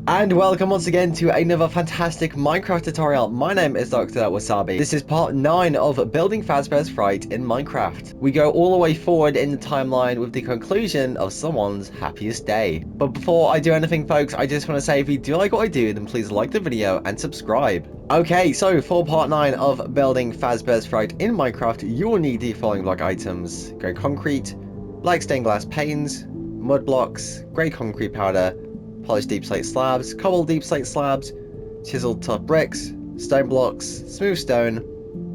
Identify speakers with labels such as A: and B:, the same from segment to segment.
A: And welcome once again to another fantastic Minecraft tutorial. My name is Dr. Wasabi. This is part 9 of building Fazbear's Fright in Minecraft. We go all the way forward in the timeline with the conclusion of someone's happiest day. But before I do anything, folks, I just want to say if you do like what I do, then please like the video and subscribe. Okay, so for part 9 of building Fazbear's Fright in Minecraft, you will need the following block items: grey concrete, black stained glass panes, mud blocks, grey concrete powder, polished deep slate slabs, cobbled deep slate slabs, chiseled tough bricks, stone blocks, smooth stone,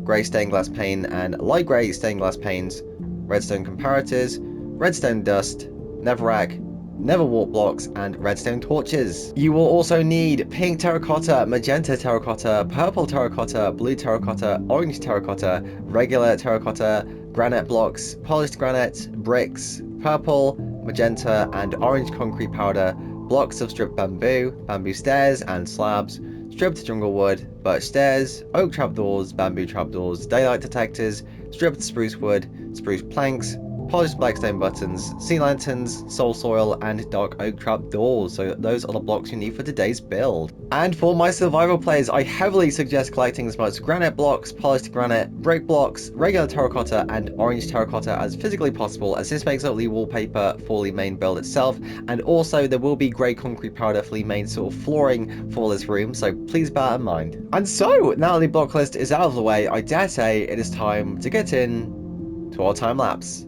A: grey stained glass pane and light grey stained glass panes, redstone comparators, redstone dust, netherrack, nether wart blocks, and redstone torches. You will also need pink terracotta, magenta terracotta, purple terracotta, blue terracotta, orange terracotta, regular terracotta, granite blocks, polished granite, bricks, purple, magenta, and orange concrete powder, blocks of stripped bamboo, bamboo stairs and slabs, stripped jungle wood, birch stairs, oak trapdoors, bamboo trapdoors, daylight detectors, stripped spruce wood, spruce planks, polished blackstone buttons, sea lanterns, soul soil, and dark oak trapdoors. So those are the blocks you need for today's build. And for my survival players, I heavily suggest collecting as much granite blocks, polished granite, brick blocks, regular terracotta, and orange terracotta as physically possible, as this makes up the wallpaper for the main build itself. And also there will be grey concrete powder for the main sort of flooring for this room, so please bear in mind. And so now the block list is out of the way, I dare say it is time to get in to our time lapse.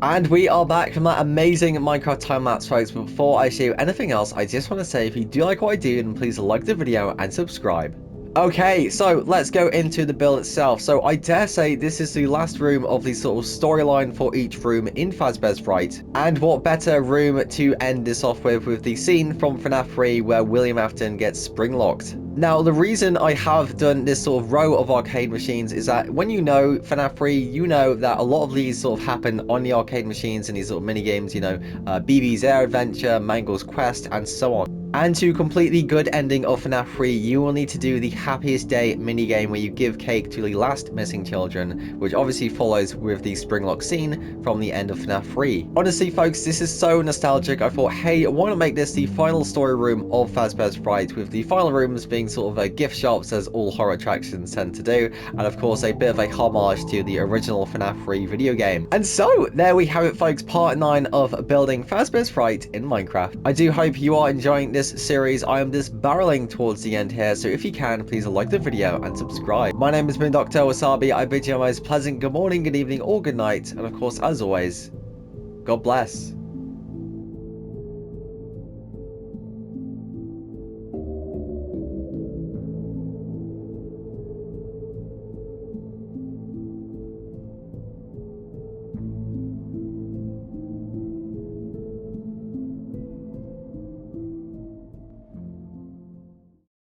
A: And we are back from that amazing Minecraft time-lapse, folks. But before I show you anything else, I just want to say if you do like what I do, then please like the video and subscribe. Okay, so let's go into the build itself. So I dare say this is the last room of the sort of storyline for each room in Fazbear's Fright. And what better room to end this off with the scene from FNAF 3 where William Afton gets spring-locked. Now, the reason I have done this sort of row of arcade machines is that when you know FNAF 3, you know that a lot of these sort of happen on the arcade machines and these sort of mini-games, you know, BB's Air Adventure, Mangle's Quest, and so on. And to complete the good ending of FNAF 3, you will need to do the Happiest Day minigame where you give cake to the last missing children, which obviously follows with the Springlock scene from the end of FNAF 3. Honestly, folks, this is so nostalgic. I thought, hey, why not make this the final story room of Fazbear's Fright, with the final rooms being sort of gift shops as all horror attractions tend to do, and of course a bit of a homage to the original FNAF 3 video game. And so, there we have it, folks, part 9 of building Fazbear's Fright in Minecraft. I do hope you are enjoying this series. I am just barreling towards the end here, so if you can, please like the video and subscribe. My name has been Dr. Wasabi. I bid you a most pleasant good morning, good evening, or good night, and of course, as always, God bless.